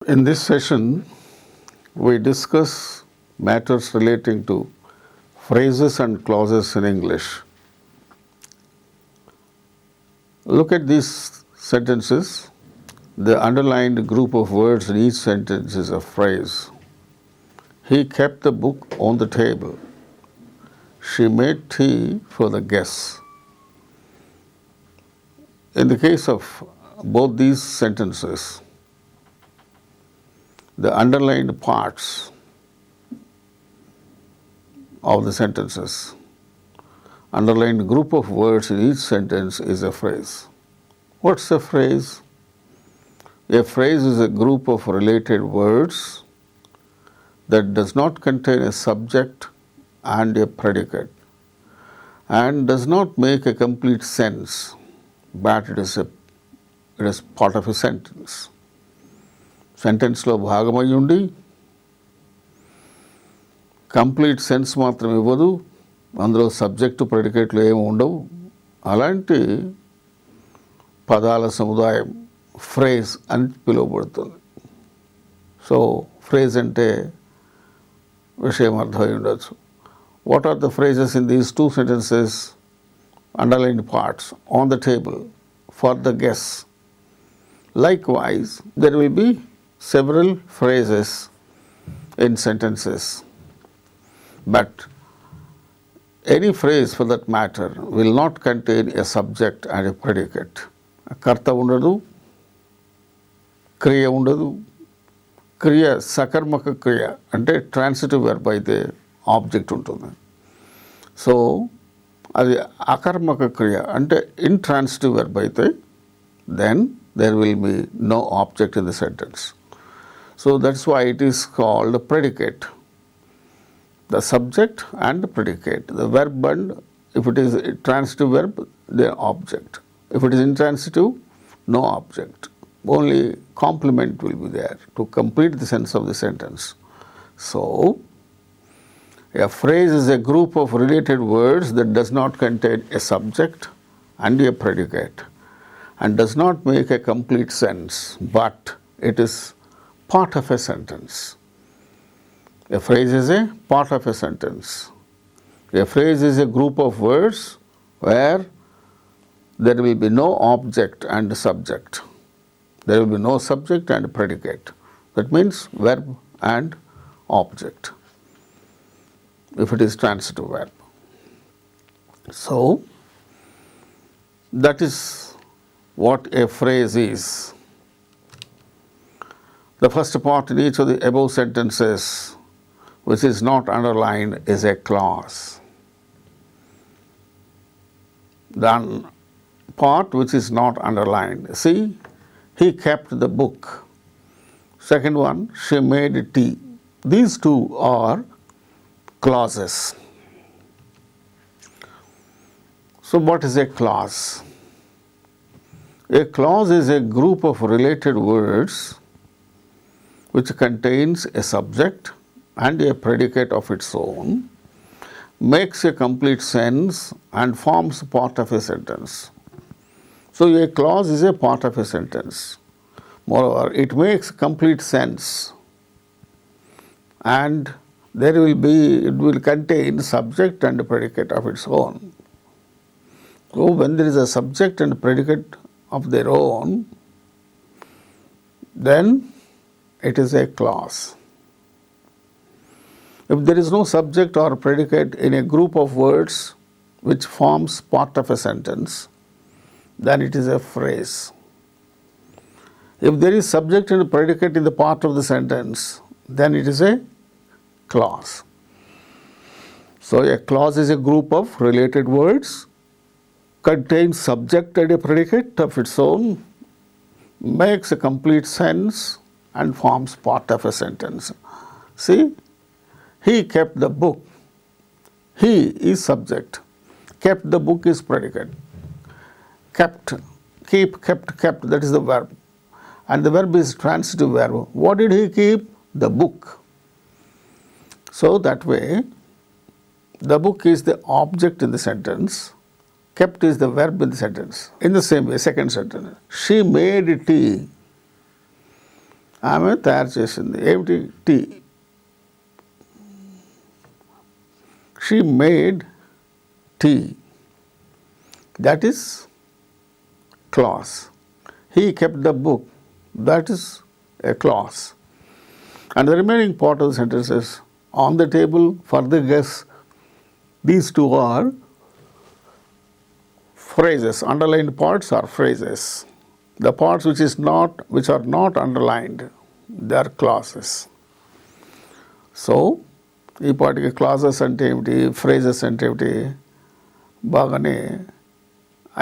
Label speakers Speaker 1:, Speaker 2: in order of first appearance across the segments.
Speaker 1: In this session, we discuss matters relating to phrases and clauses in English. Look at these sentences. The underlined group of words in each sentence is a phrase. He kept the book on the table. She made tea for the guests. In the case of both these sentences, the underlined parts of the sentences, underlined group of words in each sentence is a phrase. What's a phrase? A phrase is a group of related words that does not contain a subject and a predicate and does not make a complete sense, but it is part of a sentence. సెంటెన్స్లో భాగమై ఉండి complete sense మాత్రం ఇవ్వదు, అందులో subject ప్రెడికేట్లు ఏమి ఉండవు. అలాంటి పదాల సముదాయం ఫ్రేజ్ అని పిలువబడుతుంది. సో ఫ్రేజ్ అంటే విషయం అర్థమై ఉండొచ్చు. What are the phrases in these two sentences? Underlined parts on the table for the guest. Likewise, there will be several phrases in sentences, but any phrase for that matter will not contain a subject and a predicate. Karta undadu, kriya undadu. Kriya sakarmaka kriya ante transitive verb aithe object untundi. So adi akarmaka kriya ante intransitive verb aithe then there will be no object in the sentence. So that's why it is called a predicate. The subject and the predicate. The verb and if it is a transitive verb, the object. If it is intransitive, no object. Only complement will be there to complete the sense of the sentence. So a phrase is a group of related words that does not contain a subject and a predicate and does not make a complete sense, but it is part of a sentence. A phrase is a part of a sentence. A phrase is a group of words where there will be no object and subject. There will be no subject and predicate. That means verb and object, if it is transitive verb. So that is what a phrase is. The first part in each of the above sentences which is not underlined is a clause. The part which is not underlined, see, he kept the book. Second one, she made tea. These two are clauses. So what is a clause? A clause is a group of related words which contains a subject and a predicate of its own, makes a complete sense and forms part of a sentence. So a clause is a part of a sentence. Moreover, it makes complete sense and it will contain subject and predicate of its own. So when there is a subject and predicate of their own, then it is a clause. If there is no subject or predicate in a group of words which forms part of a sentence, then it is a phrase. If there is subject and predicate in the part of the sentence, then it is a clause. So a clause is a group of related words, contains subject and a predicate of its own, makes a complete sense and forms part of a sentence. See, he kept the book. He is subject. Kept the book is predicate. Kept, keep, kept, that is the verb. And the verb is transitive verb. What did he keep? The book. So that way, the book is the object in the sentence. Kept is the verb in the sentence. In the same way, second sentence, she made tea. ఆమె తయారు చేసింది. ఏమిటి? Tea. She made tea. That is clause. He kept the book. That is a clause. And the remaining part of the sentence is on the table for the guests. These two are phrases. Underlined parts are phrases. The parts which are not underlined, they are clauses. So, ఈ పాటికి classes అంటే ఏమిటి, phrases అంటే ఏమిటి బాగానే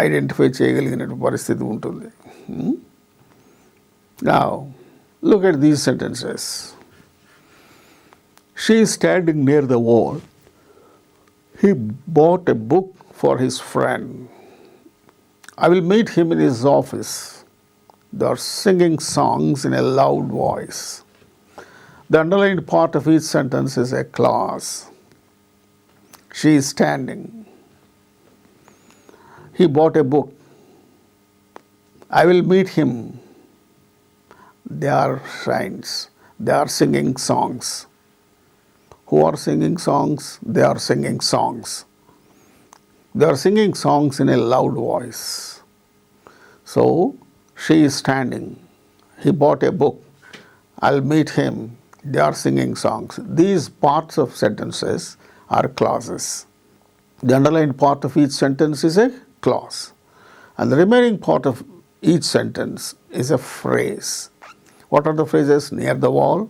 Speaker 1: identify చేయగలిగిన పరిస్థితి ఉంటుంది. Now, look at these sentences. She is standing near the wall. He bought a book for his friend. I will meet him in his office. They are singing songs in a loud voice. The underlined part of each sentence is a clause. She is standing. He bought a book. I will meet him. They are friends. They are singing songs. Who are singing songs? They are singing songs. They are singing songs in a loud voice. So, she is standing. He bought a book. I'll meet him. They are singing songs. These parts of sentences are clauses. The underlined part of each sentence is a clause. And the remaining part of each sentence is a phrase. What are the phrases? Near the wall,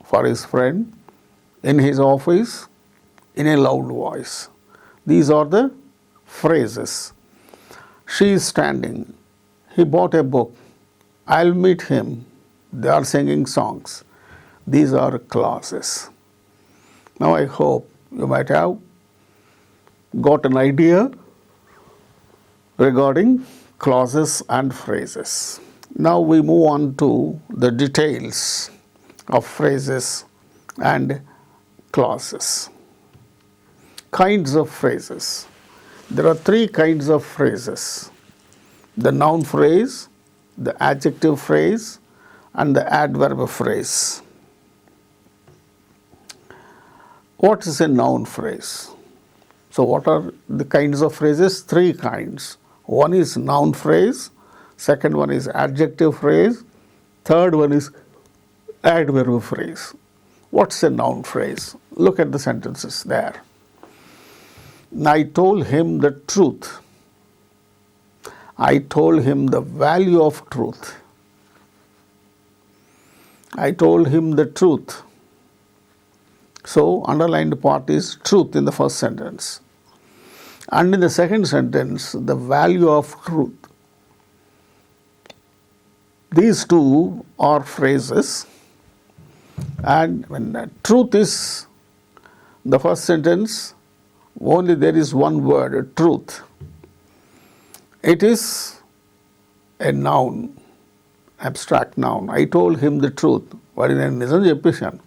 Speaker 1: for his friend, in his office, in a loud voice. These are the phrases. She is standing. He bought a book. I'll meet him. They are singing songs. These are clauses. Now I hope you might have got an idea regarding clauses and phrases. Now we move on to the details of phrases and clauses. Kinds of phrases. There are three kinds of phrases: the noun phrase, the adjective phrase, and the adverb phrase. What is a noun phrase? So what are the kinds of phrases? Three kinds. One is noun phrase, second one is adjective phrase, third one is adverb phrase. What's a noun phrase? Look at the sentences there. I told him the truth. I told him the value of truth. I told him the truth. So, underlined part is truth in the first sentence. And in the second sentence, the value of truth. These two are phrases. And when truth is the first sentence, only there is one word, truth. It is a noun, abstract noun. I told him the truth. వాడి నేను నిజం చెప్పేశాను.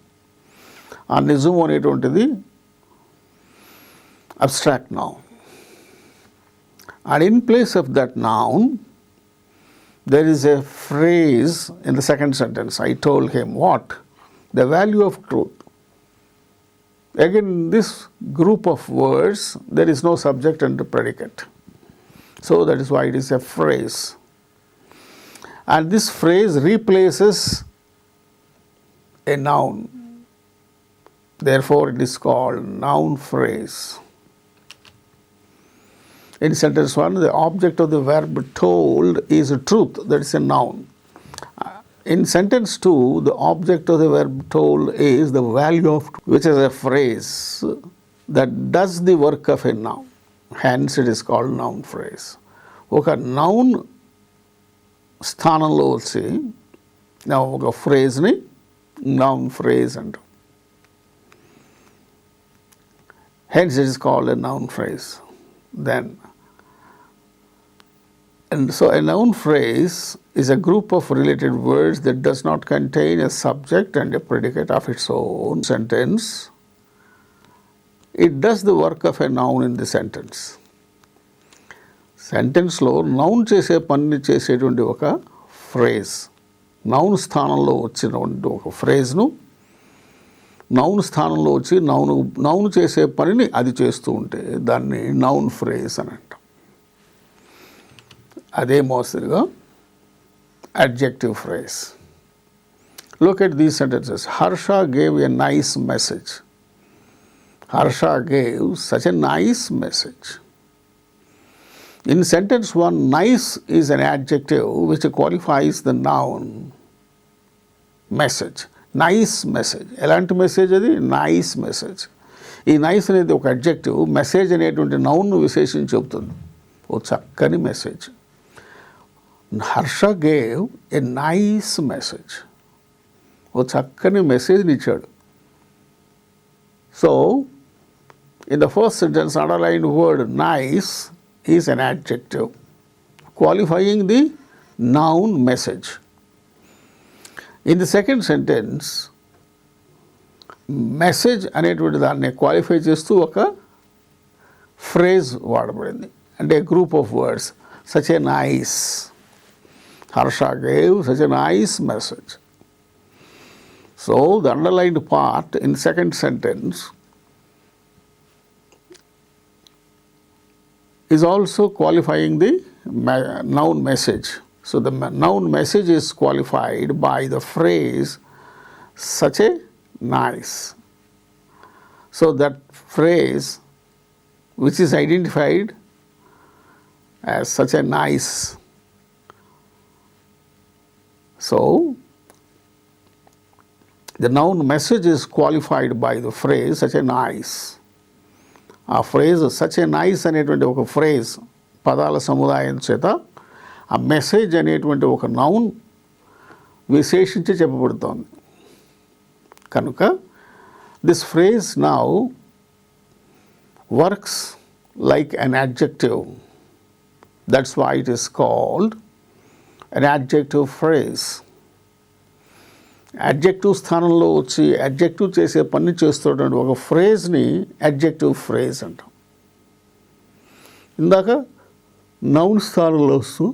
Speaker 1: ఆ నిజం అనేటువంటిది abstract noun. And in place of that noun, there is a phrase in the second sentence. I told him what? The value of truth. Again, in this group of words, there is no subject and predicate. So that is why it is a phrase. And this phrase replaces a noun. Therefore, it is called noun phrase. In sentence 1, the object of the verb told is truth. That is a noun. In sentence 2, the object of the verb told is the value of truth, which is a phrase that does the work of a noun. Hence, it is called noun phrase. ఒక noun స్థానంలో వచ్చి ఒక ఫ్రేజ్ని noun phrase అంటాం. Hence, it is called a noun phrase. Then, and so a noun phrase is a group of related words that does not contain a subject and a predicate of its own sentence. It does the work of a noun in the sentence. సెంటెన్స్లో noun చేసే పని చేసేటువంటి ఒక phrase noun స్థానంలో వచ్చినటువంటి ఒక ఫ్రేజ్ను noun స్థానంలో వచ్చి నౌన్ చేసే పనిని అది చేస్తూ ఉంటే దాన్ని నౌన్ ఫ్రేజ్ అని అంటాం. అదే మోస్తరుగా adjective phrase. Look at these sentences. Harsha gave a nice message. Harsha gave such a nice message. In sentence 1, nice is an adjective which qualifies the noun message. Nice message. ఎలాంటి message అది? Nice message. ఈ nice అనేది ఒక adjective, message అనేటువంటి నౌన్ను విశేషించి చెబుతుంది. ఓ చక్కని message. Harsha gave a nice message. ఓ చక్కని మెసేజ్ని ఇచ్చాడు. So in the first sentence underlined word nice is an adjective qualifying the noun message. In the second sentence, message అనేటువంటి దాన్ని క్వాలిఫై చేస్తూ ఒక ఫ్రేజ్ వాడబడింది. అంటే group of words. Such a nice. Harsha gave such a nice message. So the underlined part in second sentence is also qualifying the noun message. So the noun message is qualified by the phrase such a nice. So that phrase which is identified as such a nice. So the noun message is qualified by the phrase such a nice. ఆ phrase such a nice అనేటువంటి ఒక phrase పదాల సముదాయం చేత ఆ message అనేటువంటి ఒక noun విశేషించి చెప్పబడుతోంది. కనుక this phrase now works like an adjective. That's why it is called an adjective phrase. Adjective స్థానంలో వచ్చి అడ్జెక్టివ్ చేసే పని చేస్తున్నటువంటి ఒక ఫ్రేజ్ని అడ్జెక్టివ్ ఫ్రేజ్ అంటాం. ఇందాక నౌన్ స్థానంలో వస్తూ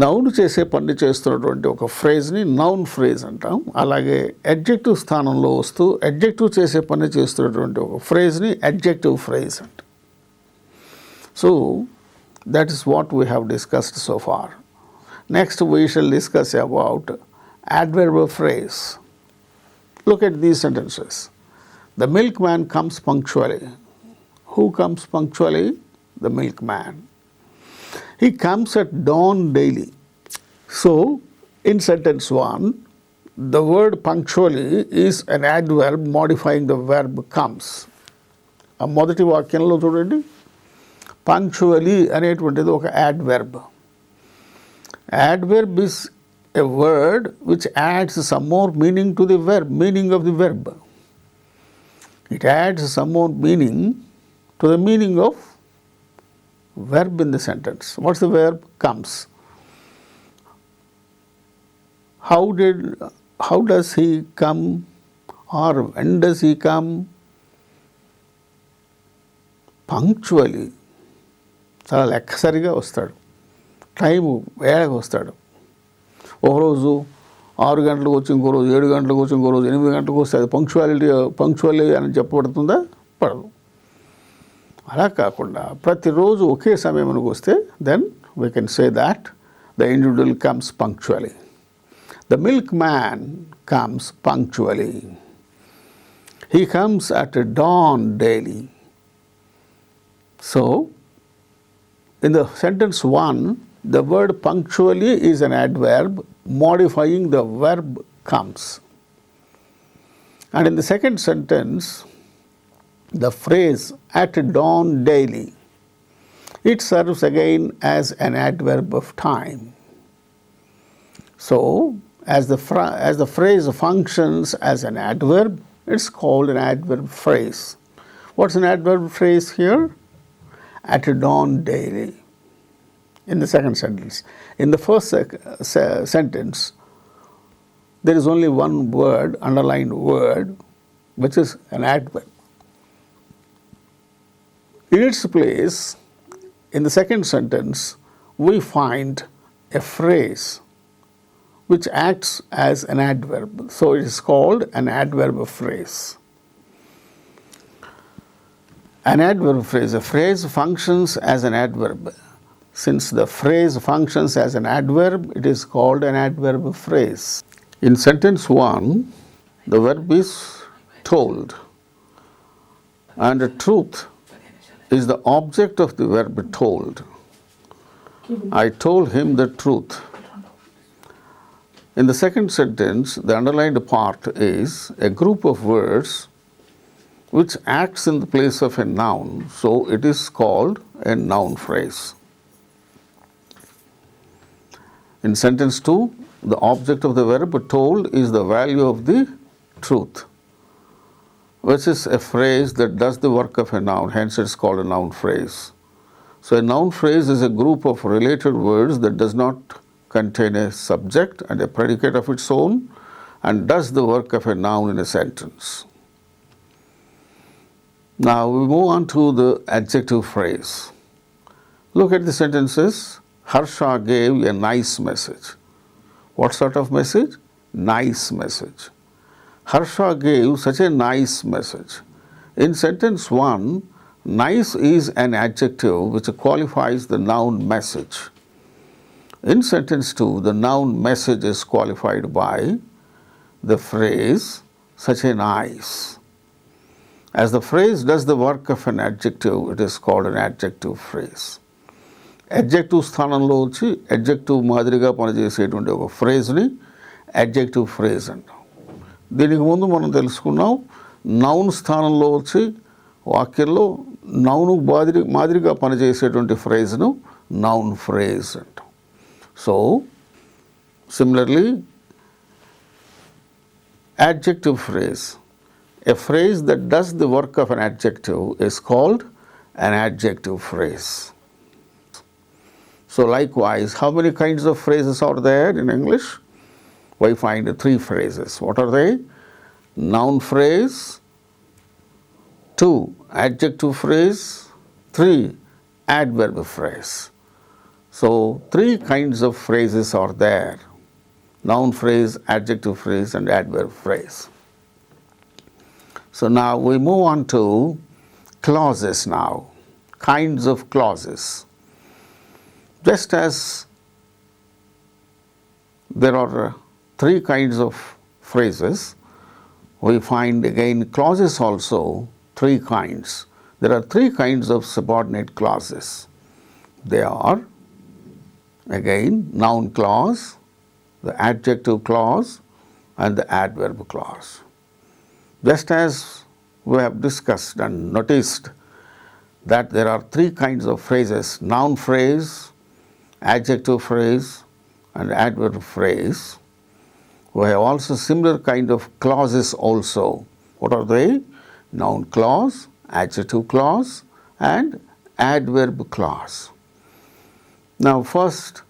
Speaker 1: నౌన్ చేసే పని చేస్తున్నటువంటి ఒక ఫ్రేజ్ని నౌన్ ఫ్రేజ్ అంటాం. అలాగే అడ్జెక్టివ్ స్థానంలో వస్తూ అడ్జెక్టివ్ చేసే పని చేస్తున్నటువంటి ఒక ఫ్రేజ్ని అడ్జెక్టివ్ ఫ్రేజ్ అంటాం. So that is what we have discussed so far. Next we shall discuss about adverb phrase. Look at these sentences. The milkman comes punctually. Who comes punctually? The milkman. He comes at dawn daily. So in sentence 1, the word punctually is an adverb modifying the verb comes. ఆ మొదటి వాక్యంలో చూడండి, punctually అనేటువంటిది ఒక adverb. Adverb is a word which adds some more meaning to the verb, meaning of the verb. It adds some more meaning to the meaning of verb in the sentence. What's the verb? Comes. How does he come, or when does he come? Punctually. చాలా లెక్కసరిగా వస్తాడు, time వేళగా వస్తాడు. ఒకరోజు 6 గంటలకు వచ్చి, ఇంకో రోజు 7 గంటలకు వచ్చి, ఇంకో రోజు 8 గంటలకు వస్తే అది పంక్చువాలిటీ అని చెప్పబడుతుందా? పడదు. అలా కాకుండా ప్రతిరోజు ఒకే సమయానికి వస్తే then we can say that the individual comes punctually. The milk man comes punctually. He comes at dawn daily. So in the sentence 1, the word punctually is an adverb modifying the verb comes. And in the second sentence, the phrase at dawn daily, it serves again as an adverb of time. So as the phrase functions as an adverb, it's called an adverb phrase. What's an adverb phrase here? At dawn daily. In the second sentence. In the first sentence, there is only one word, underlined word, which is an adverb. In its place, in the second sentence, we find a phrase which acts as an adverb. So it is called an adverb phrase. An adverb phrase. A phrase functions as an adverb. Since the phrase functions as an adverb, it is called an adverb phrase. In sentence 1, the verb is told, and the truth is the object of the verb told. I told him the truth. In the second sentence, the underlined part is a group of words which acts in the place of a noun, so it is called a noun phrase. In sentence 2, the object of the verb told is the value of the truth, which is a phrase that does the work of a noun, hence it's called a noun phrase. So a noun phrase is a group of related words that does not contain a subject and a predicate of its own and does the work of a noun in a sentence. Now we move on to the adjective phrase. Look at the sentences. Harsha gave a nice message. What sort of message? Nice message. Harsha gave such a nice message. In sentence 1, nice is an adjective which qualifies the noun message. In sentence 2, the noun message is qualified by the phrase such a nice. As the phrase does the work of an adjective, it is called an adjective phrase. Adjective స్థానంలో వచ్చి adjective మాదిరిగా పనిచేసేటువంటి ఒక phrase-ని adjective phrase అంటాం. దీనికి ముందు మనం తెలుసుకున్నాం noun స్థానంలో వచ్చి వాక్యంలో noun మాదిరిగా పనిచేసేటువంటి phrase-ను noun phrase అంటాం. So, similarly, adjective phrase. A phrase that does the work of an adjective is called an adjective phrase. So likewise, how many kinds of phrases are there in English? We find 3 phrases. What are they? Noun phrase, 2 adjective phrase, 3 adverb phrase. So 3 kinds of phrases are there. Noun phrase, adjective phrase and adverb phrase. So now we move on to clauses now, kinds of clauses. Just as there are 3 kinds of phrases, we find again clauses also 3 kinds. There are 3 kinds of subordinate clauses. They are again noun clause, the adjective clause and the adverb clause. Just as we have discussed and noticed that there are 3 kinds of phrases, noun phrase, adjective phrase and adverb phrase, we have also similar kind of clauses also. What are they? Noun clause, adjective clause and adverb clause. Now first,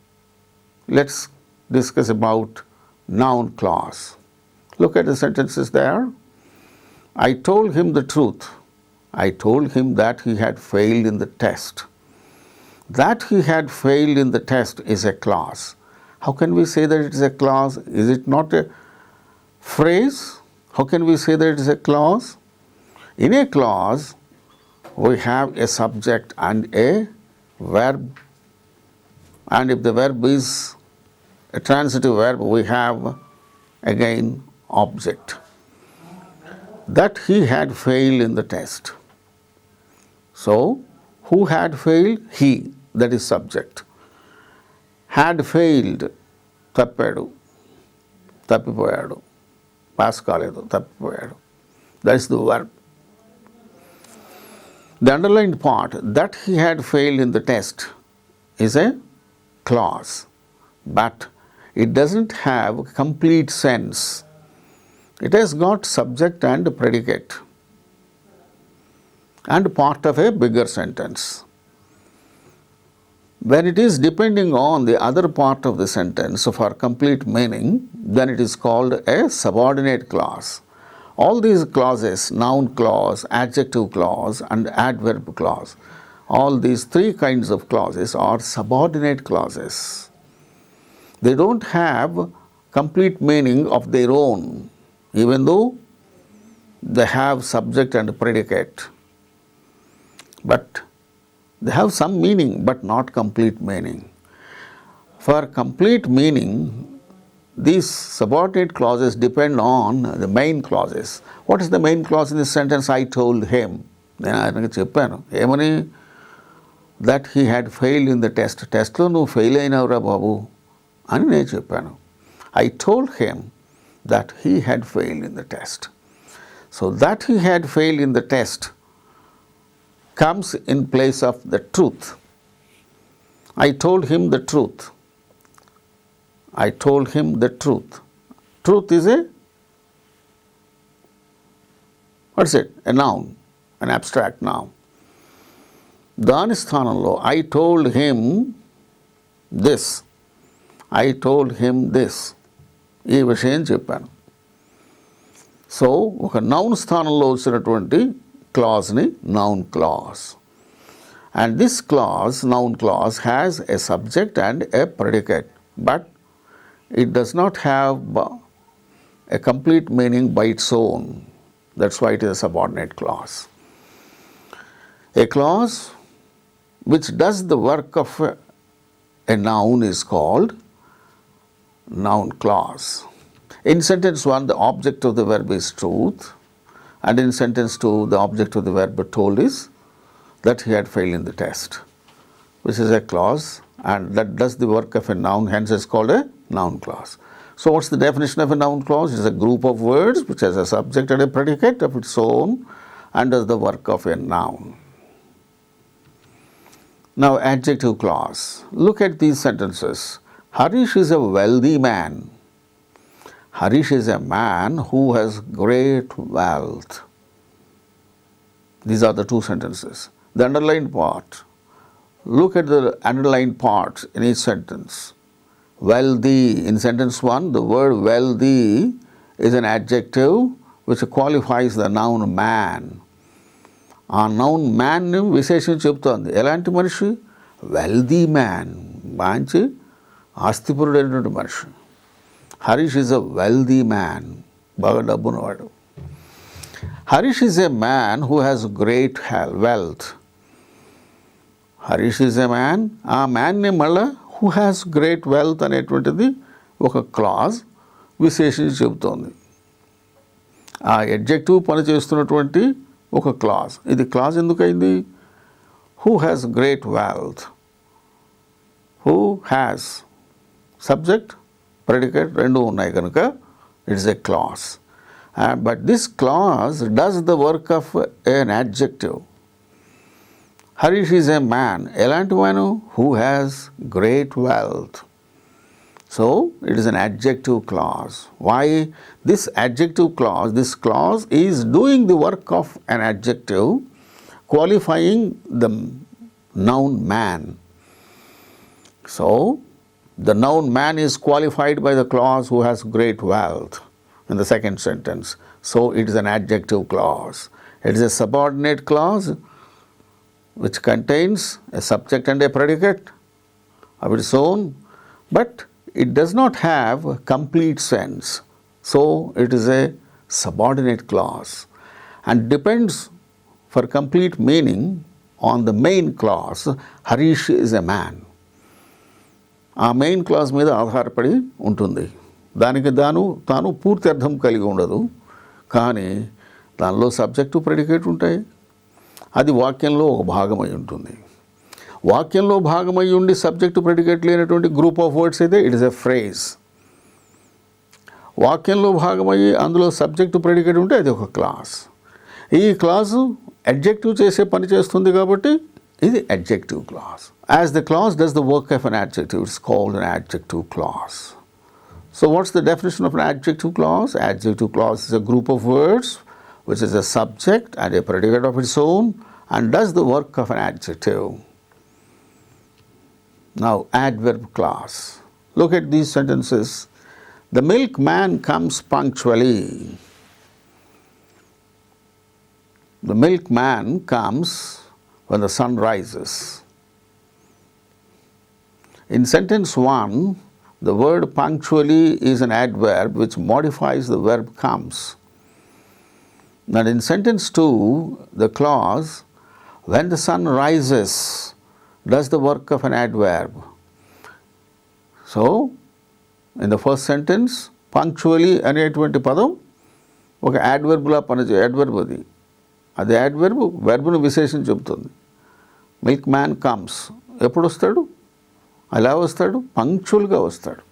Speaker 1: let's discuss about noun clause. Look at the sentences there. I told him the truth. I told him that he had failed in the test. That he had failed in the test is a clause. How can we say that it is a clause? Is it not a phrase? How can we say that it is a clause? In a clause, we have a subject and a verb. And if the verb is a transitive verb, we have again object. That he had failed in the test. So, who had failed? He, that is subject. Had failed, తప్పాడు, తప్పిపోయాడు, pass కాలేదు, తప్పిపోయాడు. That is the verb. The underlined part, that he had failed in the test, is a clause, but it doesn't have complete sense. It has got subject and predicate and part of a bigger sentence. When it is depending on the other part of the sentence for complete meaning, then it is called a subordinate clause. All these clauses, noun clause, adjective clause and adverb clause, all these 3 kinds of clauses are subordinate clauses. They don't have complete meaning of their own, even though they have subject and predicate. But they have some meaning, but not complete meaning. For complete meaning, these subordinate clauses depend on the main clauses. What is the main clause in this sentence? I told him. నేను ఆయనకు చెప్పాను ఏమని, that he had failed in the test. టెస్ట్లో నువ్వు fail అయినావురా బాబు అని నేను చెప్పాను. I told him that he had failed in the test. So that he had failed in the test comes in place of the truth. I told him the truth. I told him the truth. Truth is what is it? A noun, an abstract noun. దాని స్థానంలో I told him this. I told him this. ఈ విషయం చెప్పాను. So ఒక noun స్థానంలో వచ్చినటువంటి clause-ని noun clause. And this clause, noun clause, has a subject and a predicate, but it does not have a complete meaning by its own. That's why it is a subordinate clause. A clause which does the work of a noun is called noun clause. In sentence 1, the object of the verb is truth, and in sentence 2, the object of the verb told is that he had failed in the test, which is a clause, and that does the work of a noun, hence it's called a noun clause. So what's the definition of a noun clause? It is a group of words which has a subject and a predicate of its own and does the work of a noun. Now, adjective clause. Look at these sentences. Harish is a wealthy man. Harish is a man who has great wealth. These are the two sentences. The underlined part. Look at the underlined parts in each sentence. Wealthy. In sentence 1, the word wealthy is an adjective which qualifies the noun man. ఆ noun మ్యాన్ని విశేషం చెప్తోంది. ఎలాంటి మనిషి? Wealthy man, మంచి ఆస్తిపరుడైనటువంటి మనిషి. Harish is a wealthy man, బాగా డబ్బున్నవాడు. Harish is a man who has great wealth. Harish is a man, ఆ మ్యాన్ని మళ్ళా హూ హ్యాస్ గ్రేట్ వెల్త్ అనేటువంటిది ఒక క్లాజ్ విశేషించి చెబుతోంది. ఆ అడ్జెక్టివ్ పనిచేస్తున్నటువంటి ఒక క్లాజ్. ఇది క్లాజ్ ఎందుకైంది? Who has great wealth. Who has subject predicate రెండు ఉన్నాయి కనుక it's a clause. But this clause does the work of an adjective. Harish is a man. ఎలాంటి man? Who has great wealth. So it is an adjective clause. Why this adjective clause? This clause is doing the work of an adjective, qualifying the noun man. So the noun man is qualified by the clause who has great wealth in the second sentence. So it is an adjective clause. It is a subordinate clause which contains a subject and a predicate of its own, but it does not have a complete sense. So it is a subordinate clause and depends for complete meaning on the main clause. Harish is a man. ఆ main clause మీద ఆధారపడి ఉంటుంది. దానికి తాను పూర్తి అర్థం కలిగి ఉండదు, కానీ దానిలో సబ్జెక్టు ప్రెడికేట్ ఉంటాయి. అది వాక్యంలో ఒక భాగమై ఉంటుంది. వాక్యంలో భాగమై ఉండి సబ్జెక్టు ప్రెడికేట్ లేనటువంటి గ్రూప్ ఆఫ్ వర్డ్స్ అయితే ఇట్ ఇస్ ఎ ఫ్రేజ్. వాక్యంలో భాగమయ్యి అందులో సబ్జెక్టు ప్రెడికేట్ ఉంటే అది ఒక క్లాస్. ఈ క్లాసు అడ్జెక్టివ్ చేసే పని చేస్తుంది కాబట్టి ఇది adjective class. As the class does the work of an adjective, it's called an adjective class. So what's the definition of an adjective class? Adjective clause is a group of words which is a subject and a predicate of its own and does the work of an adjective. Now, adverb clause. Look at these sentences. The milkman comes punctually. The milkman comes when the sun rises. In sentence 1, the word punctually is an adverb which modifies the verb comes. And in sentence 2, the clause, when the sun rises, does the work of an adverb. So, in the first sentence, punctually అనేటువంటి పదం ఒక యాడ్వర్బ్లా adverb అది adverb వెర్బ్ను విశేషం చెబుతుంది. Milk man comes, ఎప్పుడు వస్తాడు, అలా వస్తాడు, పంక్చువల్గా వస్తాడు,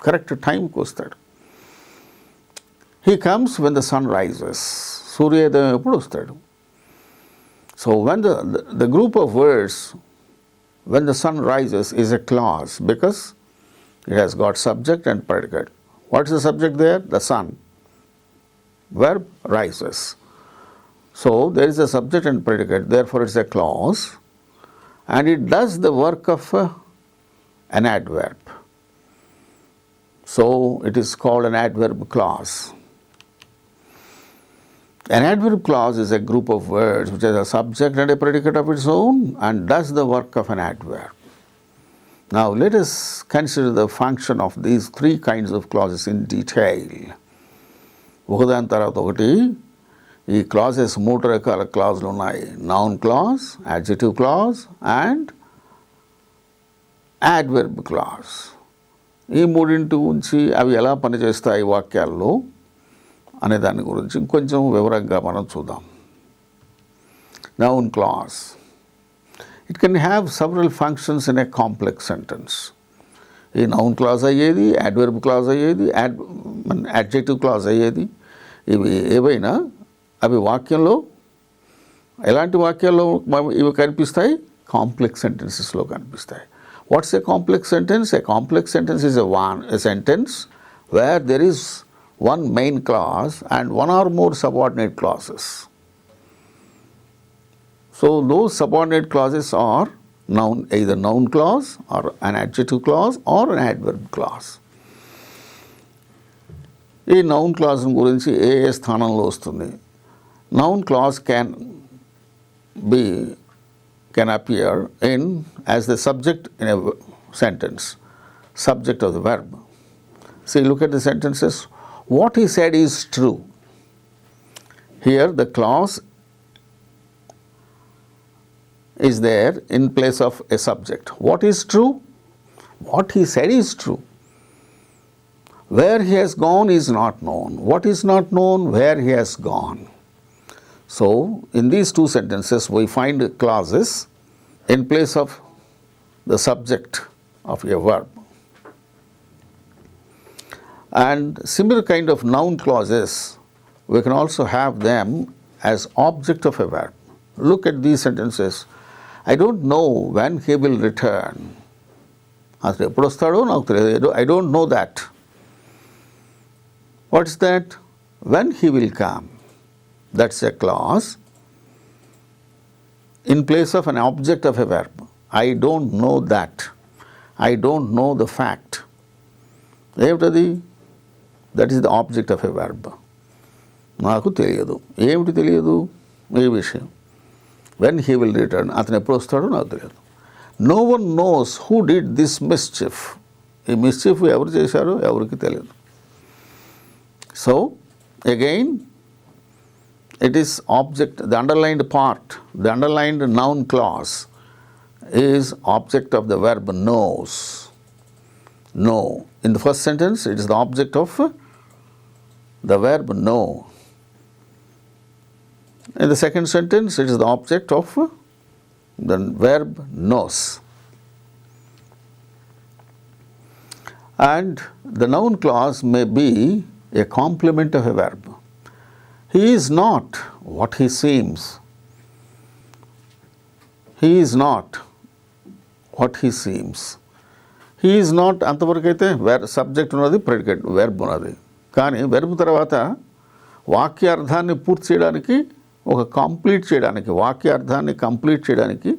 Speaker 1: కరెక్ట్ టైంకి వస్తాడు. He comes when the sun rises, సూర్యోదయం ఎప్పుడు వస్తాడు. So when the group of words when the sun rises is a clause because it has got subject and predicate. What is the subject there? The sun. Verb rises. So there is a subject and predicate, therefore it's a clause, and it does the work of an adverb. So it is called an adverb clause. An adverb clause is a group of words which has a subject and a predicate of its own and does the work of an adverb. Now let us consider the function of these three kinds of clauses in detail. ఒకదాని తర్వాత ఒకటి ఈ clauses 3 రకాల క్లాజులు ఉన్నాయి. Noun clause, adjective clause and adverb clause. ఈ మూడింటి గురించి అవి ఎలా పనిచేస్తాయి వాక్యాల్లో అనే దాని గురించి ఇంకొంచెం వివరంగా మనం చూద్దాం. Noun clause, it can have several functions in a complex sentence. ఈ నౌన్ క్లాజ్ అయ్యేది, యాడ్వర్బ్ క్లాజ్ అయ్యేది, యాడ్జెక్టివ్ క్లాజ్ అయ్యేది, ఇవి ఏవైనా అవి వాక్యంలో ఎలాంటి వాక్యాల్లో ఇవి కనిపిస్తాయి, కాంప్లెక్స్ సెంటెన్సెస్లో కనిపిస్తాయి. Watts A complex sentence? A complex sentence is a sentence where there is one main clause and one or more subordinate clauses. So those subordinate clauses are either noun clause or an adjective clause or an adverb clause. ఈ noun clause గురించి ఏ స్థానంలో వస్తుంది? Noun clause can appear as the subject in a sentence, subject of the verb. See, look at the sentences. What he said is true. Here the clause is there in place of a subject. What is true? What he said is true. Where he has gone is not known. What is not known? Where he has gone. So, in these two sentences we find clauses in place of the subject of a verb. And similar kind of noun clauses, we can also have them as object of a verb. Look at these sentences. I don't know when he will return. I don't know that. What is that? When he will come. That's a clause in place of an object of a verb. I don't know that. I don't know the fact. That is the object of a verb. నాకు తెలియదు. ఏమిటి తెలియదు? ఏ విషయం. When he will return. అతను ఎప్పుడు వస్తాడో నాకు తెలియదు. No one knows who did this mischief. ఈ మిస్చిఫ్ ఎవరు చేశారో ఎవరికి తెలియదు. So, again, it is object, the underlined part, the underlined noun clause is object of the verb knows. Know. In the first sentence, it is the object of the verb know. In the second sentence, it is the object of the verb knows. And the noun clause may be a complement of a verb. He is not what he seems. He is not what he seems. He is not అంతవరకు అయితే subject ఉన్నది, predicate verb ఉన్నది. కానీ verb తర్వాత వాక్యార్థాన్ని పూర్తి చేయడానికి, complete చేయడానికి, వాక్యార్థాన్ని complete చేయడానికి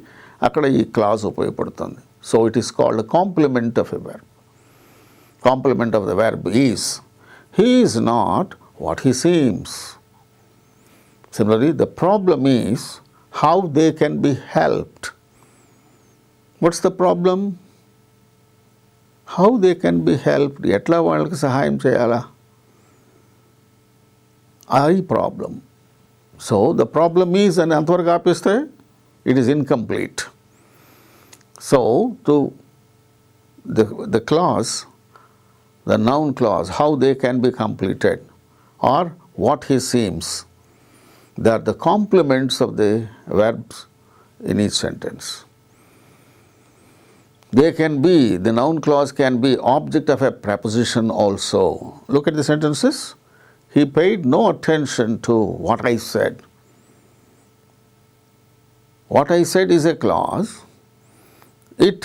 Speaker 1: అక్కడ ఈ క్లాజ్ ఉపయోగపడుతుంది. So it is called complement of a verb. Complement of the verb is he is not what he seems. Similarly, the problem is how they can be helped. What's the problem? How they can be helped, ఎట్లా వాళ్ళకి సహాయం చేయాలా, అది problem. So the problem is అని అంతవరకు ఆపిస్తే it is incomplete. So to the clause, the noun clause, how they can be completed, or what he seems, they are the complements of the verbs in each sentence. They can be, the noun clause can be object of a preposition also. Look at the sentences. He paid no attention to what I said. What I said is a clause. It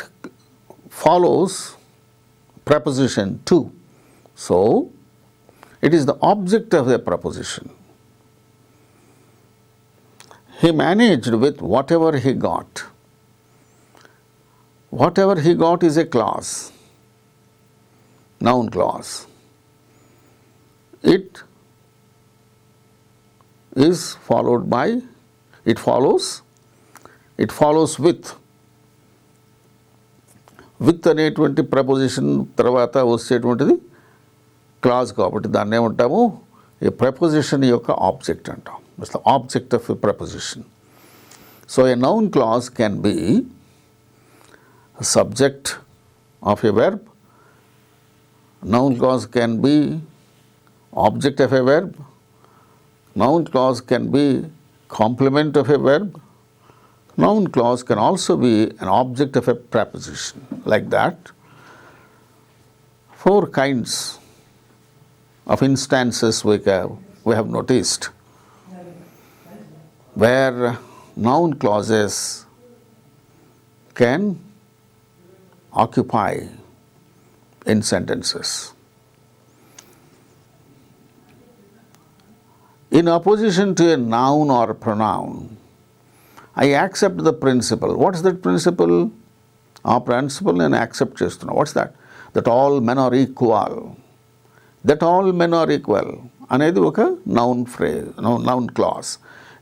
Speaker 1: follows preposition to. So it is the object of the preposition. He managed with whatever he got. Whatever he got is a clause, noun clause. It is followed by, it follows with అనేటువంటి preposition తర్వాత వచ్చేటువంటిది clause కాబట్టి దాన్ని ఏమంటాము, ఈ preposition యొక్క object అంటాం. It's the object of a preposition. So a noun clause can be subject of a verb, noun clause can be object of a verb, noun clause can be complement of a verb, noun clause can also be an object of a preposition. Like that, 4 kinds of instances we have noticed where noun clauses can occupy in sentences. In opposition to a noun or a pronoun, I accept the principle. What is that principle? Our principle నేను accept చేస్తున్నా. What's that? That all men are equal. That all men are equal అనేది ఒక noun phrase, noun clause.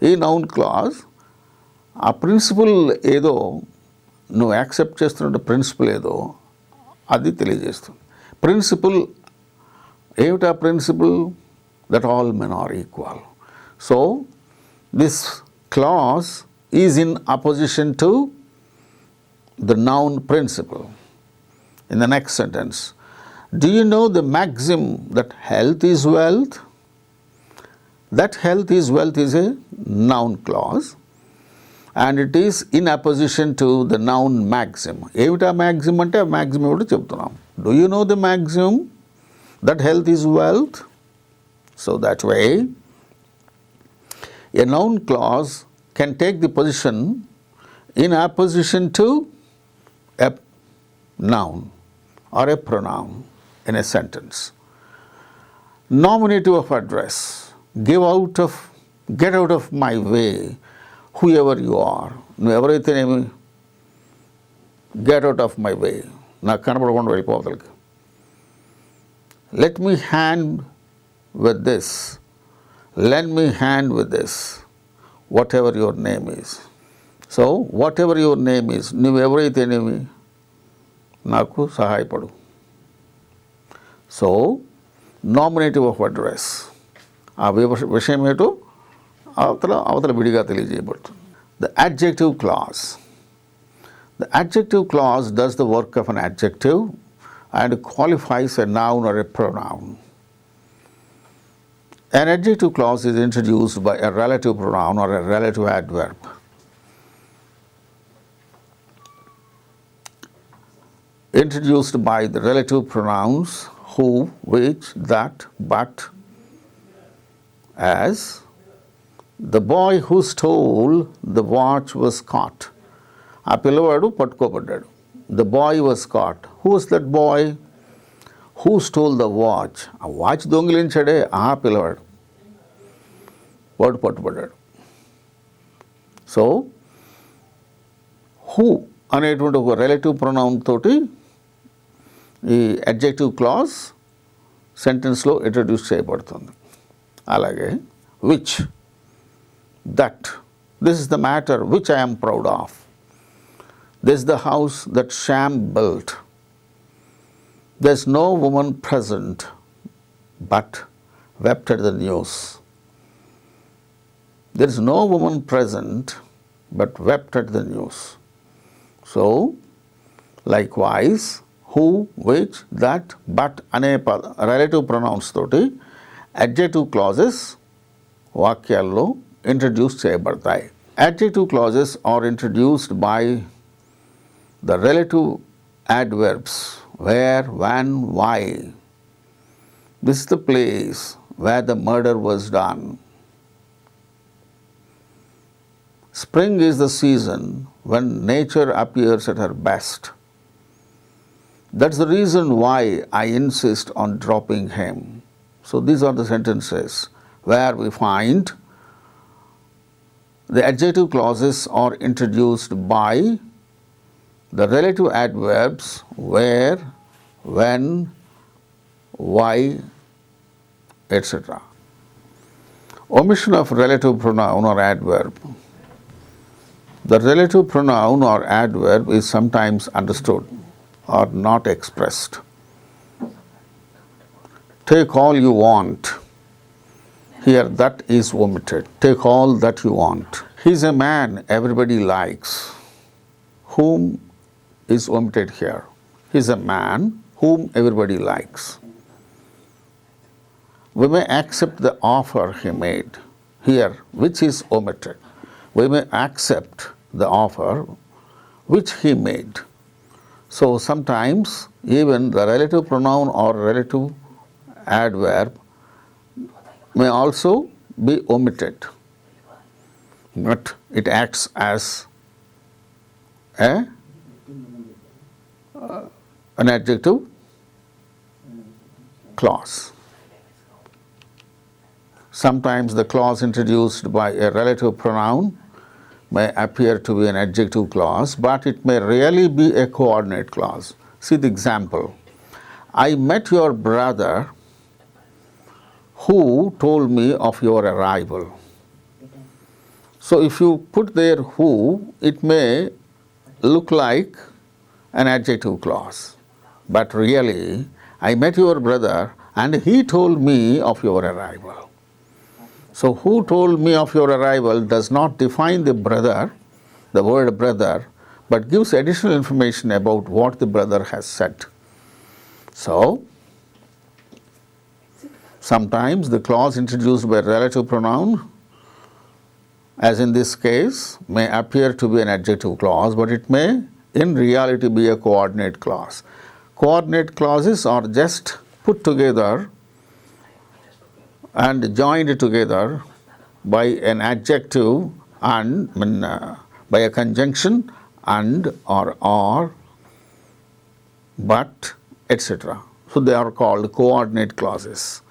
Speaker 1: ఈ noun clause ఆ principal ఏదో, నువ్వు accept చేస్తున్న principal ఏదో అది తెలియజేస్తుంది. ప్రిన్సిపల్ ఏమిటా principle? That all men are equal. So this clause is in opposition to the noun principle. In the next sentence, do you know the maxim that health is wealth? That health is wealth is a noun clause and it is in opposition to the noun maxim. ఏమిటా maxim అంటే ఆ maxim ఏమిటో చెప్తున్నాం. Do you know the maxim that health is wealth? So that way a noun clause can take the position in opposition to a noun or a pronoun in a sentence. Nominative of address, get out of my way, whoever you are. నువ్వు ఎవరైతేనేమి, get out of my way, నాకు కనపడకుండా వెళ్ళిపోవతలకి. Let me hand with this, lend me hand with this, whatever your name is. So whatever your name is, నువ్వు ఎవరైతేనేమి నాకు సహాయపడు. So nominative of address, ఆ విషయం ఏటో అవతల విడిగా తెలియజేయబడుతుంది. The adjective clause. The adjective clause does the work of an adjective and qualifies a noun or a pronoun. An adjective clause is introduced by a relative pronoun or a relative adverb. Introduced by the relative pronouns who, which, that, but, as the boy who stole the watch was caught. ఆ పిల్లవాడు పట్టుకోబడ్డాడు. The boy was caught. Who was that boy? Who stole the watch? ఆ watch దొంగిలించాడే ఆ పిల్లవాడు, వాడు పట్టుబడ్డాడు. So who అనేటువంటి ఒక relative pronoun తోటి ఈ అడ్జెక్టివ్ క్లాజ్ సెంటెన్స్లో ఇంట్రడ్యూస్ చేయబడుతుంది. అలాగే which, that, this is the matter which I am proud of, this is the house that Shyam built. There is no woman present but wept at the news. There is no woman present but wept at the news. So, likewise, who, which, that, but అనే relative pronouns తోటి adjective clauses వాక్యాల్లో introduce చేయబడతాయి. Adjective clauses are introduced by the relative adverbs where, when, why. This is the place where the murder was done. Spring is the season when nature appears at her best. That's the reason why I insist on dropping him. So these are the sentences where we find the adjective clauses are introduced by the relative adverbs where, when, why, etc. Omission of relative pronoun or adverb. The relative pronoun or adverb is sometimes understood or not expressed. Take all you want. Here that is omitted. Take all that you want. He's a man everybody likes. Whom is omitted here. He's a man whom everybody likes. We may accept the offer he made. Here, which is omitted. We may accept the offer which he made. So sometimes even the relative pronoun or relative adverb may also be omitted, but it acts as an adjective clause. Sometimes the clause introduced by a relative pronoun may appear to be an adjective clause, but it may really be a coordinate clause. See the example. I met your brother who told me of your arrival. So if you put there who, it may look like an adjective clause. But really, I met your brother and he told me of your arrival. So who told me of your arrival does not define the brother, the word brother, but gives additional information about what the brother has said. So, sometimes the clause introduced by relative pronoun, as in this case, may appear to be an adjective clause, but it may in reality be a coordinate clause. Coordinate clauses are just put together and joined together by an adjective and by a conjunction and or, but, etc. So they are called coordinate clauses.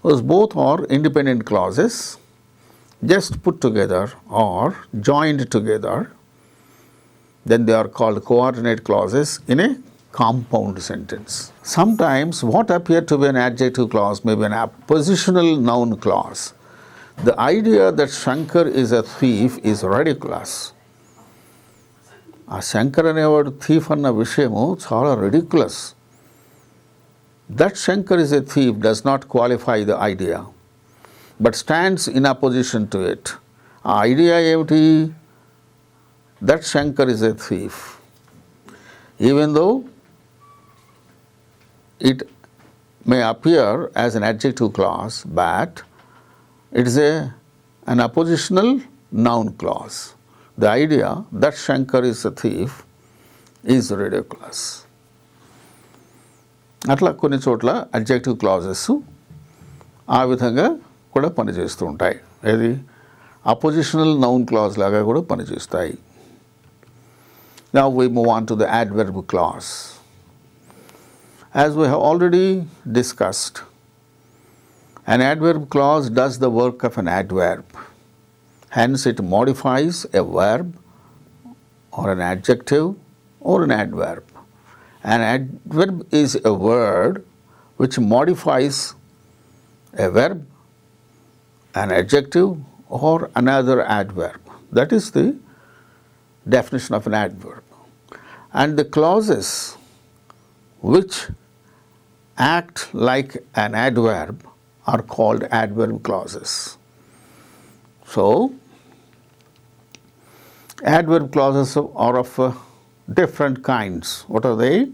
Speaker 1: Those both are independent clauses, just put together or joined together. Then they are called coordinate clauses in a compound sentence. Sometimes what appear to be an adjective clause may be an positional noun clause. The idea that Shankar is a thief is ridiculous. A Shankar అనేవాడు thief అన్న విషయము చాలా ridiculous. That Shankar is a thief does not qualify the idea, but stands in opposition to it. ఆ idea ఏమిటి? That Shankar is a thief. Even though it may appear as an adjective clause, but it is an oppositional noun clause. The idea that Shankar is a thief is ridiculous. అట్లా కొన్ని చోట్ల adjective clauses ఆ విధంగా కూడా పనిచేస్తూ ఉంటాయి. ఏది oppositional noun clause లాగా కూడా పనిచేస్తాయి. Now we move on to the adverb clause. As we have already discussed, an adverb clause does the work of an adverb. Hence it modifies a verb or an adjective or an adverb. An adverb is a word which modifies a verb, an adjective or another adverb. That is the definition of an adverb. And the clauses which act like an adverb are called adverb clauses. So, adverb clauses are of different kinds. What are they?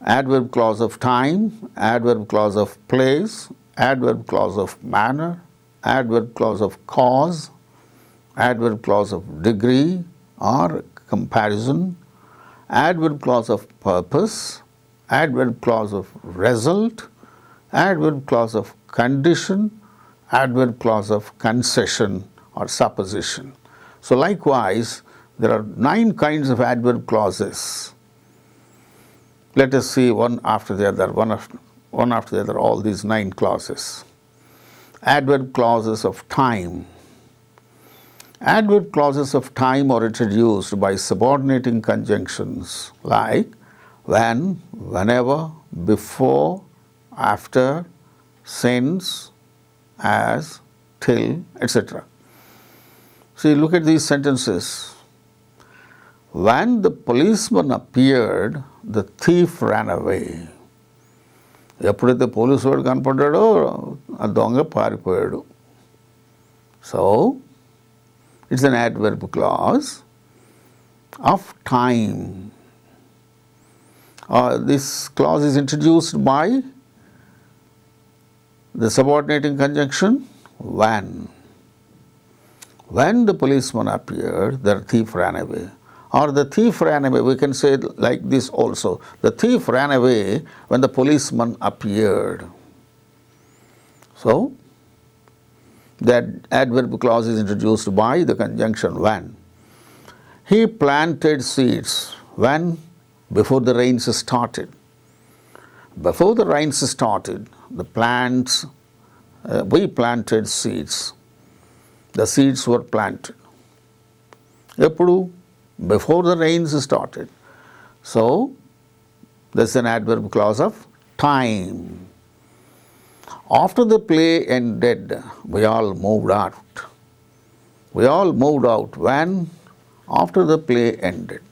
Speaker 1: Adverb clause of time, adverb clause of place, adverb clause of manner, adverb clause of cause, adverb clause of degree or comparison, adverb clause of purpose, adverb clause of result, adverb clause of condition, adverb clause of concession or supposition. So likewise, there are 9 kinds of adverb clauses. Let us see one after the other, one after the other, all these 9 clauses. Adverb clauses of time. Adverb clauses of time are introduced by subordinating conjunctions like when, whenever, before, after, since, as, till, etc. See, look at these sentences. When the policeman appeared, the thief ran away. ఎప్పుడైతే police వాడు కనపడ్డాడో ఆ దొంగ పారిపోయాడు. So, it's an adverb clause of time. This clause is introduced by the subordinating conjunction when. When the policeman appeared, the thief ran away. Or the thief ran away, we can say it like this also. The thief ran away when the policeman appeared. So, that adverb clause is introduced by the conjunction when. He planted seeds when? Before the rains started. Before the rains started, the plants, we planted seeds. The seeds were planted. Eppudu? Before the rains started. So, that's an adverb clause of time. After the play ended, we all moved out. We all moved out when? After the play ended.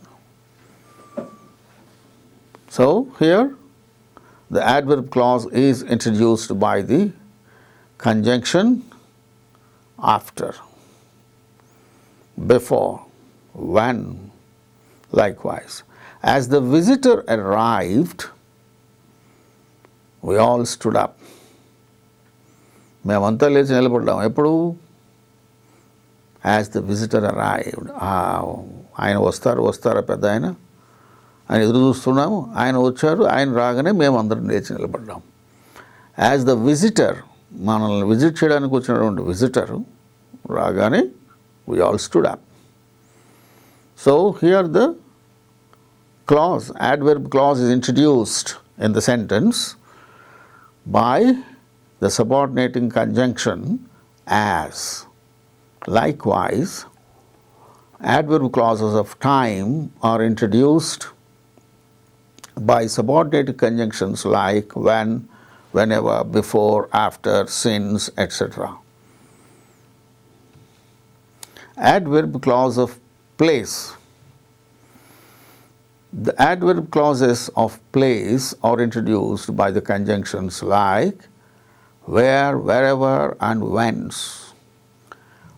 Speaker 1: So, here the adverb clause is introduced by the conjunction after, before, when, likewise. As the visitor arrived, we all stood up. మేమంతా లేచి నిలబడ్డాం. ఎప్పుడు? As the visitor arrived. ఆయన వస్తారా పెద్ద ఆయన ఎదురు చూస్తున్నాము. ఆయన వచ్చారు, ఆయన రాగానే మేము అందరం లేచి నిలబడ్డాం. యాజ్ ద విజిటర్, మనల్ని విజిట్ చేయడానికి వచ్చినటువంటి విజిటర్ రాగానే we all stood up. So here the clause, adverb clause is introduced in the sentence by the subordinating conjunction as. Likewise, adverb clauses of time are introduced by subordinated conjunctions like when, whenever, before, after, since, etc. Adverb clause of place. The adverb clauses of place are introduced by the conjunctions like where, wherever, and whence.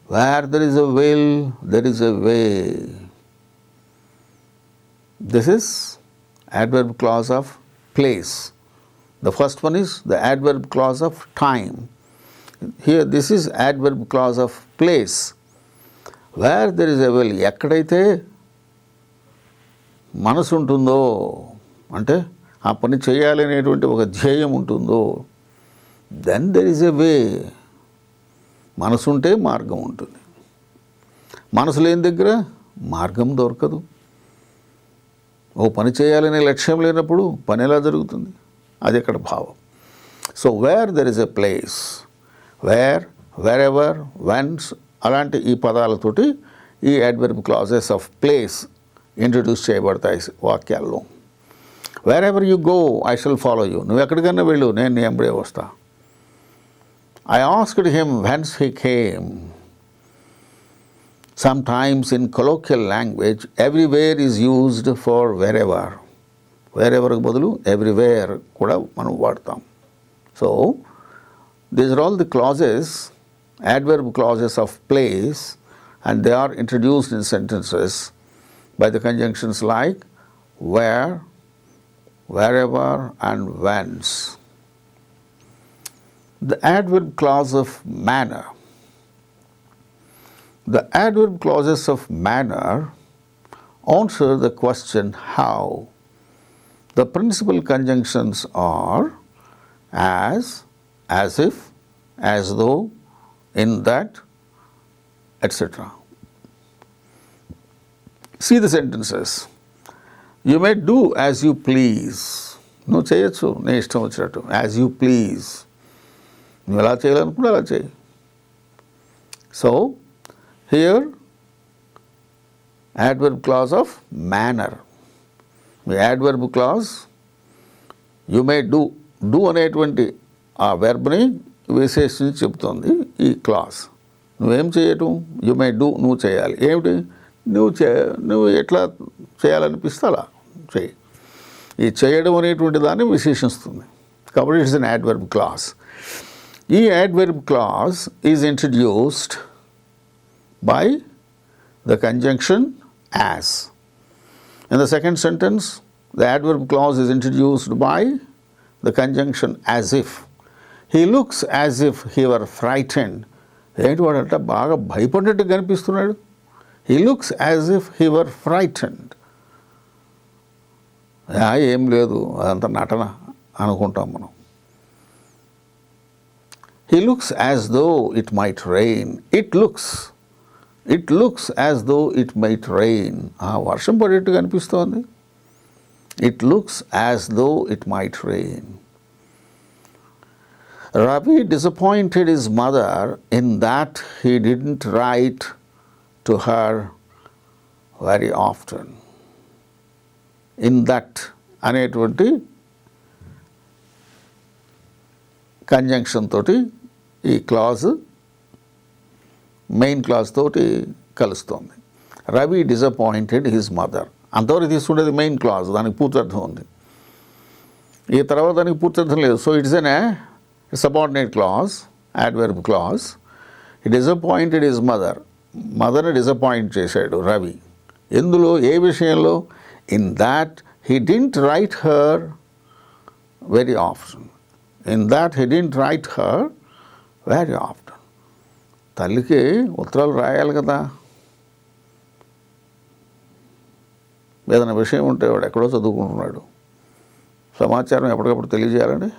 Speaker 1: Where there is a will, there is a way. This is adverb clause of place. The first one is the adverb clause of time. Here this is adverb clause of place. Where there is a will, ఎక్కడైతే మనసు ఉంటుందో, అంటే ఆ పని చేయాలనేటువంటి ఒక ధ్యేయం ఉంటుందో, దెన్ దెర్ ఇస్ ఎ వే. మనసు ఉంటే మార్గం ఉంటుంది. మనసు లేని దగ్గర మార్గం దొరకదు. ఓ పని చేయాలనే లక్ష్యం లేనప్పుడు పని ఎలా జరుగుతుంది? అది ఇక్కడ భావం. So where there is a place, where, wherever, whence, అలాంటి ఈ పదాలతోటి ఈ adverb clauses of place introduce చేయబడతాయి వాక్యాల్లో. Wherever you go I shall follow you. నువ్వు ఎక్కడికన్నా వెళ్ళు, నేను నీ వెంబడే వస్తా. I asked him whence he came. Sometimes in colloquial language, everywhere is used for wherever. వేరెవర్కి బదులు ఎవ్రీవేర్ కూడా మనం వాడతాం. So these are all the clauses, adverb clauses of place, and they are introduced in sentences by the conjunctions like where, wherever, and whence. The adverb clause of manner. The adverb clauses of manner answer the question how. The principal conjunctions are as if, as though, in that, etc. See the sentences. You may do as you please. నువ్వు చేయొచ్చు నీ ఇష్టం వచ్చినట్టు. As you please, నువ్వు ఎలా చేయాలనుకుంటే అలా చేయి. So here adverb clause of manner. The adverb clause, you may do, do అనేటువంటి ఆ వెర్బ్ని విశేషించి చెప్తుంది ఈ క్లాస్. నువ్వేం చేయటం, యు మే డూ, నువ్వు చేయాలి. ఏమిటి, నువ్వు ఎట్లా చేయాలనిపిస్తే అలా చేయి. ఈ చేయడం అనేటువంటి దాన్ని విశేషిస్తుంది కాబట్టి ఇట్స్ అన్ యాడ్వర్బ్ క్లాస్. ఈ adverb class is introduced by the conjunction as. In the second sentence, the adverb clause is introduced by the conjunction as if. He looks as if he were frightened. ఏంటి వాడంట బాగా భయపడ్డట్టు కనిపిస్తున్నాడు. He looks as if he were frightened. ఏం లేదు, అదంతా నటన అనుకుంటాం మనం. He looks as though it might rain. It looks as though it might rain. వర్షం పడేట్టు కనిపిస్తోంది. It looks as though it might rain. Ravi disappointed his mother in that he didn't write to her very often. In that అనేటువంటి conjunction తోటి ఈ clause main class తోటి కలుస్తోంది. Ravi disappointed his mother, అంతవరకు తీసుకుండేది main clause, దానికి పూర్తర్థం ఉంది. ఈ తర్వాత దానికి పూర్తర్థం లేదు. So it's an subordinate clause, adverb clause. He disappointed his mother, మదర్ని డిసప్పాయింట్ చేశాడు రవి. ఎందులో, ఏ విషయంలో? In that he didn't write her very often. In that he didn't write her very often. తల్లికి ఉత్తరాలు రాయాలి కదా, ఏదైనా విషయం ఉంటే వాడు ఎక్కడో చదువుకుంటున్నాడు, సమాచారం ఎప్పటికప్పుడు తెలియజేయాలండి.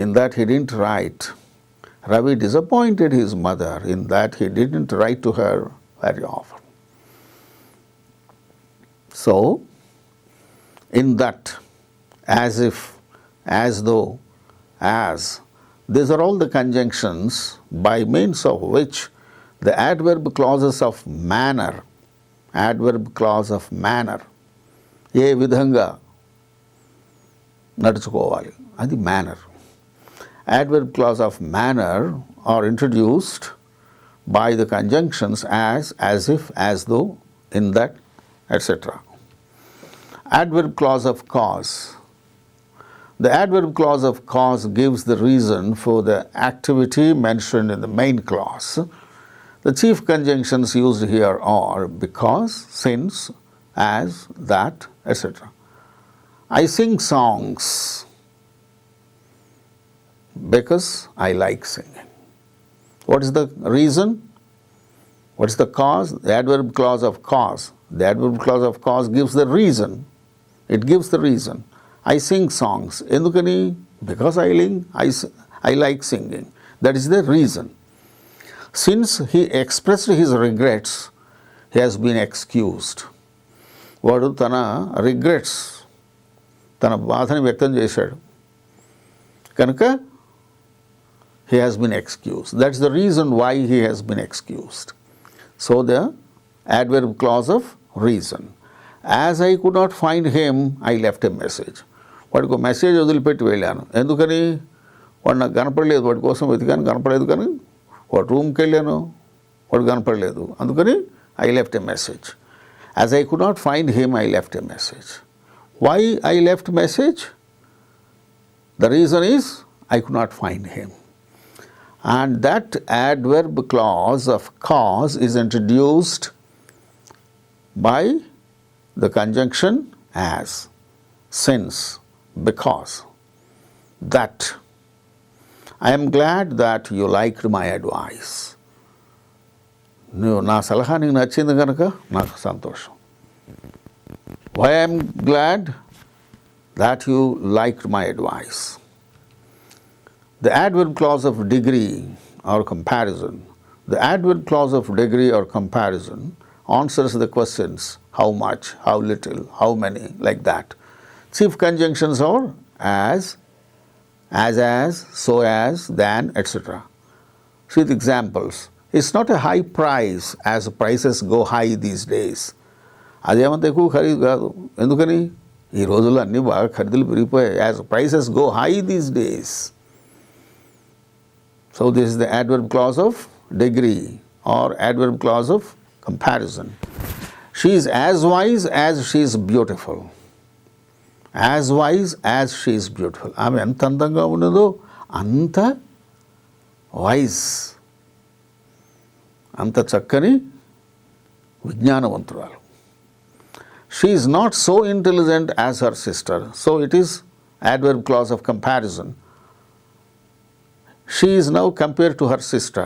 Speaker 1: In that he didn't write. Ravi disappointed his mother in that he didn't write to her very often. So in that, as if, as though, as, these are all the conjunctions by means of which the adverb clauses of manner, adverb clause of manner, ఏ విధంగా నడుచుకోవాలి అది manner. Adverb clause of manner are introduced by the conjunctions as if, as though, in that, etc. Adverb clause of cause. The adverb clause of cause gives the reason for the activity mentioned in the main clause. The chief conjunctions used here are because, since, as, that, etc. I sing songs because I like singing. What is the reason? What is the cause? The adverb clause of cause. The adverb clause of cause gives the reason. It gives the reason. I sing songs. ఎందుకని? Because I like singing. That is the reason. Since he expressed his regrets, he has been excused. వాడు తన regrets, తన బాధని వ్యక్తం చేశాడు కనుక he has been excused. That's the reason why he has been excused. So the adverb clause of reason. As I could not find him, I left a message. వాడికి ఒక message వదిలిపెట్టి వెళ్ళాను. ఎందుకని? వాడు నాకు కనపడలేదు, వాడి కోసం వెతికాను, కనపడలేదు. కానీ వాడు రూమ్కి వెళ్ళాను, వాడు కనపడలేదు. అందుకని I left a message. As I could not find him, I left a message. Why I left message? The reason is I could not find him. And that adverb clause of cause is introduced by the conjunction as, since, because, that. I am glad that you liked my advice. నువ్వు నా సలహా నీకు నచ్చింది కనుక నాకు సంతోషం. Why I am glad that you liked my advice. The adverb clause of degree or comparison. The adverb clause of degree or comparison answers the questions how much, how little, how many, like that. Chief conjunctions are as, so as, than, etc. See the examples. It's not a high price as prices go high these days. అదేమంత ఎక్కువ ఖరీదు కాదు. ఎందుకని? ఈ రోజుల్లో అన్నీ బాగా ఖరీదులు పెరిగిపోయాయి. As prices go high these days. So this is the adverb clause of degree or adverb clause of comparison. She is as wise as she is beautiful. As wise as she is beautiful. ఆమె ఎంత అందంగా ఉన్నదో అంత wise, అంత చక్కని విజ్ఞానవంతురాలు. She is not so intelligent as her sister. So it is adverb clause of comparison. She is now compared to her sister.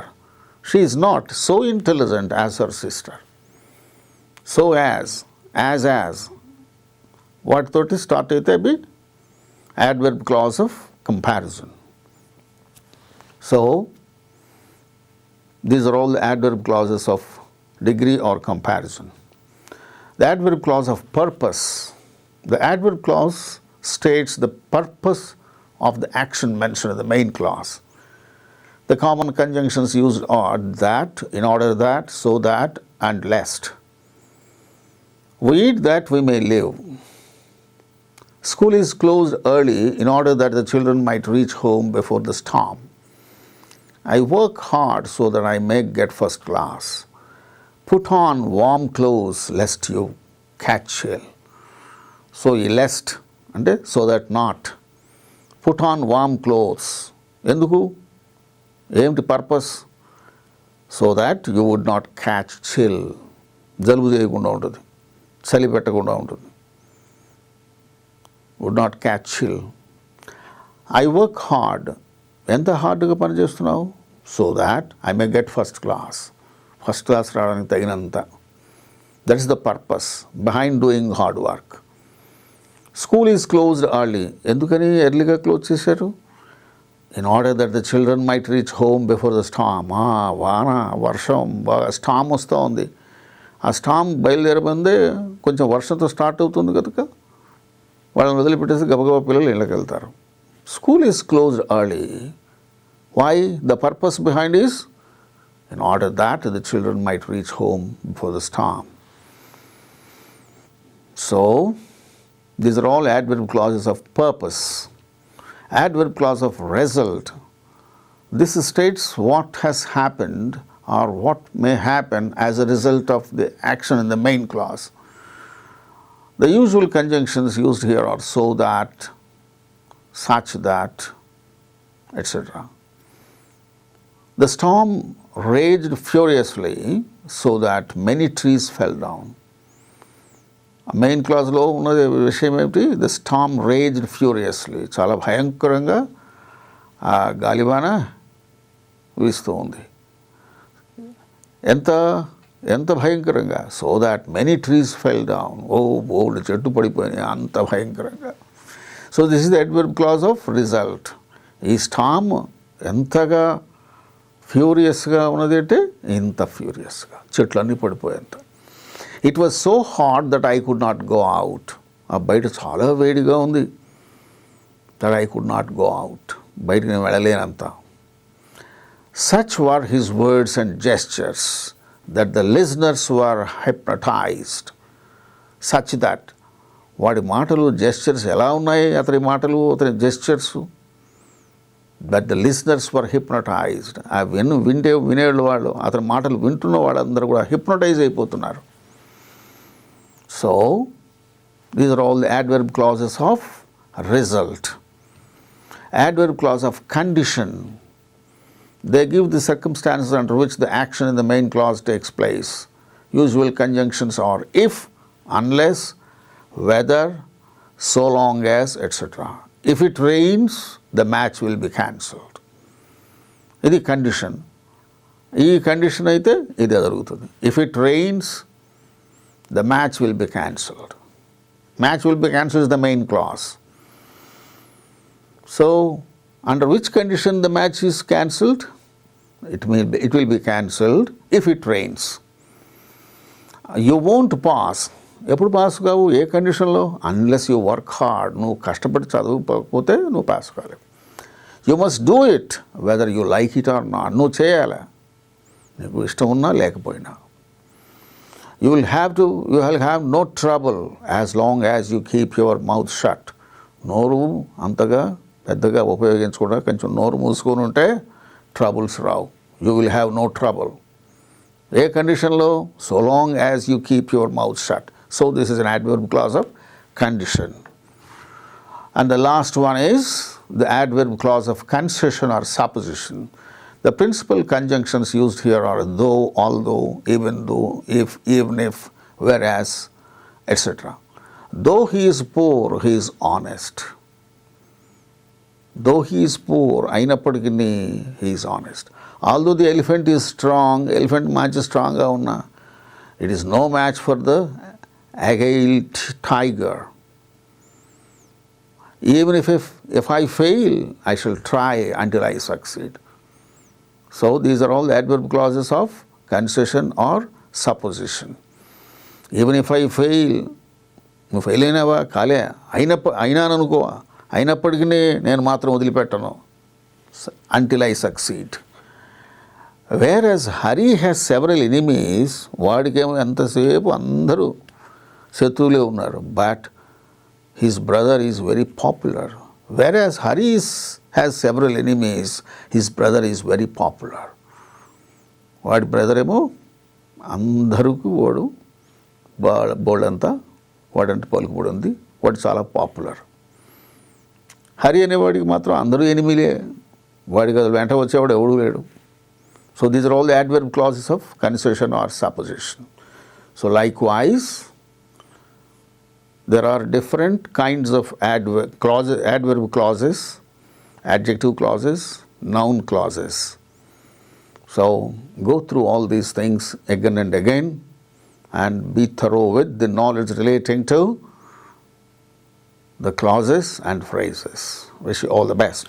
Speaker 1: She is not so intelligent as her sister. So as. వాటితోటి start అయితే అవి adverb clause of comparison. So these are all the adverb clauses of degree or comparison. The adverb clause of purpose. The adverb clause states the purpose of the action mentioned in the main clause. The common conjunctions used are that, in order that, so that, and lest. We eat that we may live. School is closed early in order that the children might reach home before the storm. I work hard so that I may get first class. Put on warm clothes lest you catch chill. So lest అంటే so that not. Put on warm clothes. ఎందుకు? ఏమిటి purpose? So that you would not catch chill. జలుబు చేయకుండా ఉంటుంది, చలి పెట్టకుండా ఉంటుంది. Would not catch chill. I work hard. ఎంత హార్డ్గా పనిచేస్తున్నావు? So that I may get first class. First class రావడానికి తగినంత. That is the purpose behind doing hard work. School is closed early. ఎందుకని ఎర్లీగా క్లోజ్ చేశారు? In order that the children might reach home before the storm. వాన, వర్షం, బాగా storm వస్తూ ఉంది. ఆ స్టామ్ బయలుదేరబందే కొంచెం వర్షంతో స్టార్ట్ అవుతుంది కనుక వాళ్ళని వదిలిపెట్టేసి గబగబా పిల్లలు ఇళ్ళకి వెళ్తారు. School is closed early. Why? The purpose behind is in order that the children might reach home before the storm. So these are all adverb clauses of purpose. Adverb clause of result. This states what has happened or what may happen as a result of the action in the main clause. The usual conjunctions used here are so that, such that, etc. The storm raged furiously so that many trees fell down. Main క్లాజ్లో ఉన్నది విషయం ఏమిటి? The storm raged furiously. చాలా భయంకరంగా ఆ గాలివాన వీస్తూ ఉంది. ఎంత భయంకరంగా? So that many trees fell down. బోల్డ్ చెట్టు పడిపోయినాయి, అంత భయంకరంగా. So this is the adverb clause of result. ఈ స్టామ్ ఎంతగా ఫ్యూరియస్గా ఉన్నది అంటే ఇంత ఫ్యూరియస్గా చెట్లన్నీ పడిపోయేంత. It was so hot that I could not go out. ఆ బయట చాలా వేడిగా ఉంది. That I could not go out. బయటకు నేను వెళ్ళలేనంత. Such were his words and gestures that the listeners were hypnotised. Such that, వాడి మాటలు, జెస్చర్స్ ఎలా ఉన్నాయి అతని మాటలు, అతని gestures, that the listeners were hypnotised. ఆ వినేవాళ్ళు, అతని మాటలు వింటున్న వాళ్ళందరూ కూడా హిప్నటైజ్ అయిపోతున్నారు. So These are all the adverb clauses of result. Adverb clause of condition. They give the circumstances under which the action in the main clause takes place. Usual conjunctions are if, unless, whether, so long as, etc. If it rains, the match will be cancelled. ఇది condition. ఈ condition అయితే ఇది జరుగుతుంది. If it rains, the match will be cancelled. Match will be cancelled is the main clause. So, under which condition the match is cancelled? It will be cancelled if it rains. You won't pass. ఎప్పుడు pass కావు? ఏ కండిషన్లో? Unless you work hard. నువ్వు కష్టపడి చదువుకోకపోతే నువ్వు pass కాలేవు. You must do it whether you like it or not. నువ్వు చేయాలి, నీకు ఇష్టం ఉన్నా లేకపోయినా. You will have no trouble as long as you keep your mouth shut. నోరు అంతగా పెద్దగా ఉపయోగించకుండా కొంచెం నోరు మూసుకొని ఉంటే troubles Rao. You will have no trouble. ఏ కండిషన్లో? So long as you keep your mouth shut. So this is an adverb clause of condition. And the last one is the adverb clause of concession or supposition. The principal conjunctions used here are though, although, even though, if, even if, whereas, etc. Though he is poor, he is honest. Though he is poor, అయినప్పటికీ he is honest. Although the elephant is strong, elephant match strong గా ఉన్నా, it is no match for the agile tiger. Even if I fail, I shall try until I succeed. So these are all the adverb clauses of concession or supposition. Even if I fail, నువ్వు fail అయినావా? కాలే, అయినాననుకో, అయినప్పటికీ నేను మాత్రం వదిలిపెట్టను. Until I succeed. Whereas Hari has several enemies, వాడికేమో ఎంతసేపు అందరూ శత్రువులే ఉన్నారు. But his brother is very popular. Whereas Hari has several enemies, his brother is very popular. వాడి బ్రదర్ ఏమో అందరికీ వాడు బోల్డంతా వాడంటే పలుకుబడి ఉంది, వాడు చాలా పాపులర్. హరి అనేవాడికి మాత్రం అందరూ ఎనిమిలే, వాడికి అది వెంట వచ్చేవాడు ఎవడూ లేడు. So these are all the adverb clauses of concession or supposition. So likewise, there are different kinds of adverb clauses, adjective clauses, noun clauses. So go through all these things again and again and be thorough with the knowledge relating to the clauses and phrases. Wish you all the best.